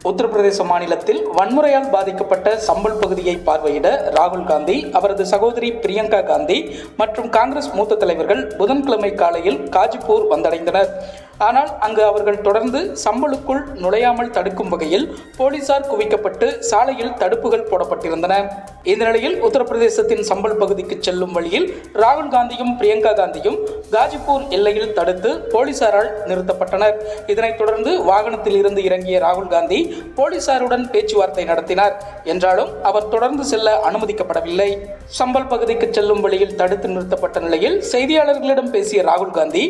உத்தரப்பிரதேச மாநிலத்தில் வன்முறையால் பாதிக்கப்பட்ட சம்பல் பகுதியை பார்வையிட ராகுல் காந்தி, அவரது சகோதரி பிரியங்கா காந்தி மற்றும் காங்கிரஸ் மூத்த தலைவர்கள் புதன்கிழமை காலையில் காஜிப்பூர் வந்தடைந்தனர். ஆனால் அங்கு அவர்கள் தொடர்ந்து சம்பலுக்குள் நுழையாமல் தடுக்கும் வகையில் போலீசார் குவிக்கப்பட்டு சாலையில் தடுப்புகள் போடப்பட்டிருந்தன. இந்த நிலையில் உத்தரப்பிரதேசத்தின் சம்பல் பகுதிக்கு செல்லும் வழியில் ராகுல் காந்தியும் பிரியங்கா காந்தியும் காஜிப்பூர் எல்லையில் தடுத்து போலீசாரால் நிறுத்தப்பட்டனர். இதனைத் தொடர்ந்து வாகனத்தில் இருந்து இறங்கிய ராகுல் காந்தி போலீசாருடன் பேச்சுவார்த்தை நடத்தினார். என்றாலும் அவர் தொடர்ந்து செல்ல அனுமதிக்கப்படவில்லை. சம்பல் பகுதிக்கு செல்லும் வழியில் தடுத்து நிறுத்தப்பட்ட நிலையில் செய்தியாளர்களிடம் பேசிய ராகுல் காந்தி,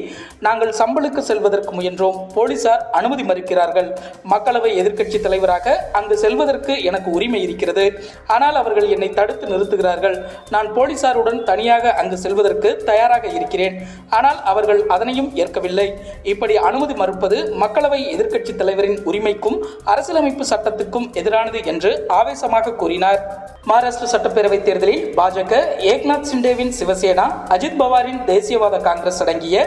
நாங்கள் சம்பலுக்கு செல்வதற்கு முயன்றோம், போலீசார் அனுமதி மறுக்கிறார்கள். மக்களவை எதிர்க்கட்சி தலைவராக அங்கு செல்வதற்கு எனக்கு உரிமை இருக்கிறது. ஆனால் அவர்கள் என்னை தடுத்து நிறுத்துகிறார்கள். நான் போலீசாருடன் தனியாக அங்கு செல்வதற்கு தயாராக இருக்கிறேன். ஆனால் அவர்கள் அதனையும் ஏற்கவில்லை. இப்படி அனுமதி மறுப்பது மக்களவை எதிர்க்கட்சி தலைவரின் உரிமைக்கும் அரசியலமைப்பு சட்டத்துக்கும் எதிரானது என்று ஆவேசமாக கூறினார். மகாராஷ்டிர சட்டப்பேரவை தேர்தலில் பாஜக, ஏக்நாத் சிண்டேவின் சிவசேனா, அஜித் பவாரின் தேசியவாத காங்கிரஸ் அடங்கிய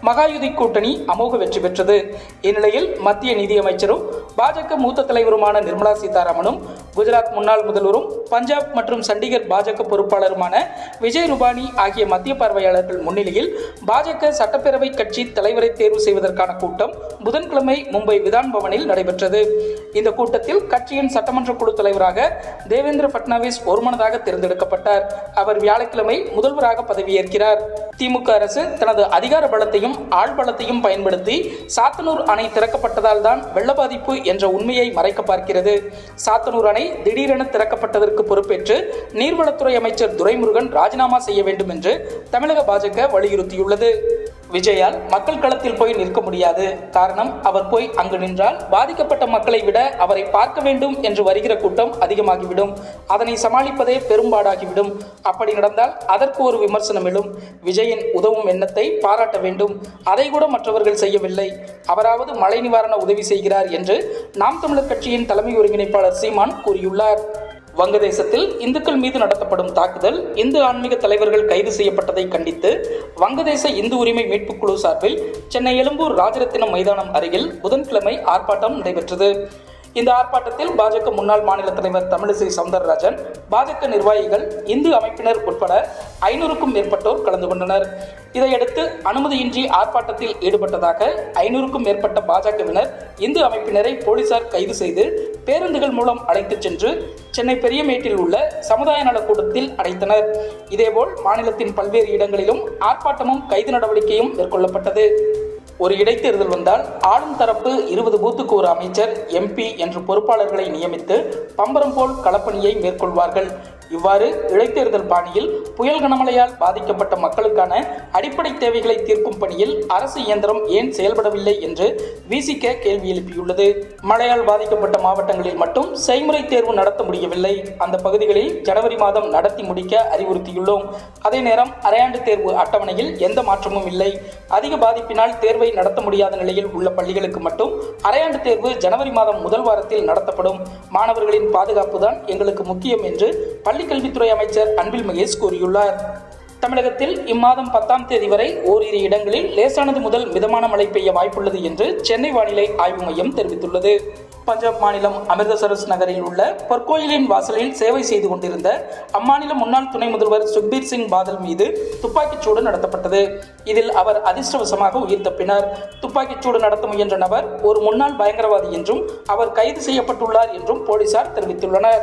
மகாயுதி கூட்டணி அமோக வெற்றி பெற்றது. இந்நிலையில் மத்திய நிதியமைச்சரும் பாஜக மூத்த தலைவருமான நிர்மலா சீதாராமனும், குஜராத் முன்னாள் முதல்வரும் பஞ்சாப் மற்றும் சண்டிகர் பாஜக பொறுப்பாளருமான விஜய் ரூபானி ஆகிய மத்திய பார்வையாளர்கள் முன்னிலையில் பாஜக சட்டப்பேரவை கட்சி தலைவரை தேர்வு செய்வதற்கான கூட்டம் புதன்கிழமை மும்பை விதான் பவனில் நடைபெற்றது. இந்த கூட்டத்தில் கட்சியின் சட்டமன்ற குழு தலைவராக தேவேந்திர பட்னாவிஸ் ஒருமனதாக தேர்ந்தெடுக்கப்பட்டார். அவர் வியாழக்கிழமை முதல்வராக பதவியேற்கிறார். திமுக அரசு தனது அதிகார பலத்தையும் ஆள் பலத்தையும் பயன்படுத்தி சாத்தனூர் அணை திறக்கப்பட்டதால் தான் வெள்ள பாதிப்பு என்ற உண்மையை மறைக்க பார்க்கிறது. சாத்தனூர் அணை திடீரென திறக்கப்பட்டதற்கு பொறுப்பேற்று நீர்வளத்துறை அமைச்சர் துரைமுருகன் ராஜினாமா செய்ய வேண்டும் என்று தமிழக பாஜக வலியுறுத்தியுள்ளது. விஜயால் மக்கள் களத்தில் போய் நிற்க முடியாது. காரணம், அவர் போய் அங்கு நின்றால் பாதிக்கப்பட்ட மக்களை விட அவரை பார்க்க வேண்டும் என்று வருகிற கூட்டம் அதிகமாகிவிடும். அதனை சமாளிப்பதே பெரும்பாடாகிவிடும். அப்படி நடந்தால் அதற்கு ஒரு விமர்சனம் எழும். விஜயின் உதவும் எண்ணத்தை பாராட்ட வேண்டும். அதை கூட மற்றவர்கள் செய்யவில்லை. அவராவது மழை நிவாரண உதவி செய்கிறார் என்று நாம் தமிழர் கட்சியின் தலைமை ஒருங்கிணைப்பாளர் சீமான் கூறியுள்ளார். வங்கதேசத்தில் இந்துக்கள் மீது நடத்தப்படும் தாக்குதல், இந்து ஆன்மீக தலைவர்கள் கைது செய்யப்பட்டதை கண்டித்து வங்கதேச இந்து உரிமை மீட்புக் குழு சார்பில் சென்னை எழும்பூர் ராஜரத்தினம் மைதானம் அருகில் புதன்கிழமை ஆர்ப்பாட்டம் நடைபெற்றது. இந்த ஆர்ப்பாட்டத்தில் பாஜக முன்னாள் மாநில தலைவர் தமிழிசை சவுந்தரராஜன், பாஜக நிர்வாகிகள், இந்து அமைப்பினர் உட்பட 500க்கும் மேற்பட்டோர் கலந்து கொண்டனர். இதையடுத்து அனுமதியின்றி ஆர்ப்பாட்டத்தில் ஈடுபட்டதாக 500க்கும் மேற்பட்ட பாஜகவினர் இந்து அமைப்பினரை போலீசார் கைது செய்து பேருந்துகள் மூலம் அழைத்துச் சென்று சென்னை பெரியமேட்டில் உள்ள சமுதாய நல கூடத்தில் அடைத்தனர். இதேபோல் மாநிலத்தின் பல்வேறு இடங்களிலும் ஆர்ப்பாட்டமும் கைது நடவடிக்கையும் மேற்கொள்ளப்பட்டது. ஒரு இடைத்தேர்தல் வந்தால் ஆளும் தரப்பு 20 பூத்துக்கு ஒரு அமைச்சர், எம்பி என்று பொறுப்பாளர்களை நியமித்து பம்பரம் போல் களப்பணியை மேற்கொள்வார்கள். இவ்வாறு இடைத்தேர்தல் பாணியில் புயல் கனமழையால் பாதிக்கப்பட்ட மக்களுக்கான அடிப்படை தேவைகளை தீர்க்கும் பணியில் அரசு இயந்திரம் ஏன் செயல்படவில்லை என்று விசிக கேள்வி எழுப்பியுள்ளது. மழையால் பாதிக்கப்பட்ட மாவட்டங்களில் மட்டும் செய்முறை தேர்வு நடத்த முடியவில்லை. அந்த பகுதிகளில் ஜனவரி மாதம் நடத்தி முடிக்க அறிவுறுத்தியுள்ளோம். அதே நேரம் அரையாண்டு தேர்வு அட்டவணையில் எந்த மாற்றமும் இல்லை. அதிக பாதிப்பினால் தேர்வை நடத்த முடியாத நிலையில் உள்ள பள்ளிகளுக்கு மட்டும் அரையாண்டு தேர்வு ஜனவரி மாதம் முதல் வாரத்தில் நடத்தப்படும். மாணவர்களின் பாதுகாப்பு தான் எங்களுக்கு முக்கியம் என்று பள்ளிக்கல்வித்துறை அமைச்சர் அன்பில் மகேஷ் கூறியுள்ளார். தமிழகத்தில் இம்மாதம் 10ஆம் தேதி வரை ஓரிரு இடங்களில் லேசானது முதல் மிதமான மழை பெய்ய வாய்ப்புள்ளது என்று சென்னை வானிலை ஆய்வு மையம் தெரிவித்துள்ளது. பஞ்சாப் மாநிலம் அமிர்தசரஸ் நகரில் உள்ள பொற்கோயிலின் வாசலில் சேவை செய்து கொண்டிருந்த அம்மாநில முன்னாள் துணை முதல்வர் சுக்பீர் சிங் பாதல் மீது துப்பாக்கிச்சூடு நடத்தப்பட்டது. இதில் அவர் அதிர்ஷ்டவசமாக உயிர் தப்பினார். துப்பாக்கிச்சூடு நடத்த முயன்ற நபர் ஒரு முன்னாள் பயங்கரவாதி என்றும் அவர் கைது செய்யப்பட்டுள்ளார் என்றும் போலீசார் தெரிவித்துள்ளனர்.